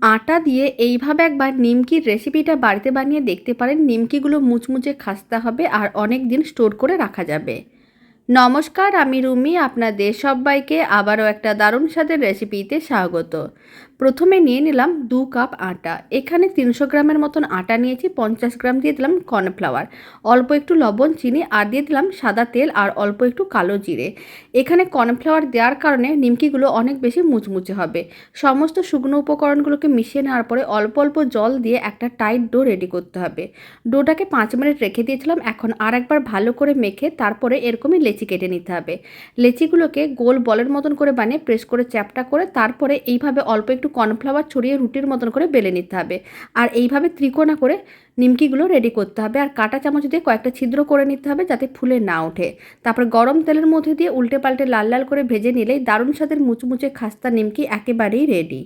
আটা দিয়ে এইভাবে একবার নিমকির রেসিপিটা বাড়িতে বানিয়ে দেখতে পারেন। নিমকিগুলো মুচমুচে খাস্তা হবে আর অনেক দিন স্টোর করে রাখা যাবে। নমস্কার, আমি রুমি। আপনাদের সবাইকে আবারও একটা দারুণ স্বাদের রেসিপিতে স্বাগত। প্রথমে নিয়ে নিলাম 2 কাপ আটা। এখানে 300 গ্রামের মতন আটা নিয়েছি। 50 গ্রাম দিয়ে দিলাম কর্নফ্লাওয়ার, অল্প একটু লবণ, চিনি আর দিয়ে দিলাম সাদা তেল আর অল্প একটু কালো জিরে। এখানে কর্নফ্লাওয়ার দেওয়ার কারণে নিমকিগুলো অনেক বেশি মুচমুচে হবে। সমস্ত শুকনো উপকরণগুলোকে মিশিয়ে নেওয়ার পরে অল্প অল্প জল দিয়ে একটা টাইট ডো রেডি করতে হবে। ডোটাকে 5 মিনিট রেখে দিয়েছিলাম। এখন আর একবার ভালো করে মেখে তারপরে এরকমই লেচি কেটে নিতে হবে। লেচিগুলোকে গোল বলের মতন করে বানিয়ে প্রেস করে চ্যাপটা করে তারপরে এইভাবে অল্প একটু কর্নফ্লাওয়ার ছড়িয়ে রুটির মতন করে বেলে নিতে হবে। আর এইভাবে ত্রিকোণা করে নিমকিগুলো রেডি করতে হবে। আর কাঁটা চামচ দিয়ে কয়েকটা ছিদ্র করে নিতে হবে যাতে ফুলে না ওঠে। তারপর গরম তেলের মধ্যে দিয়ে উল্টে পাল্টে লাল লাল করে ভেজে নিলেই দারুণ স্বাদের মুচমুচে খাস্তা নিমকি একেবারেই রেডি।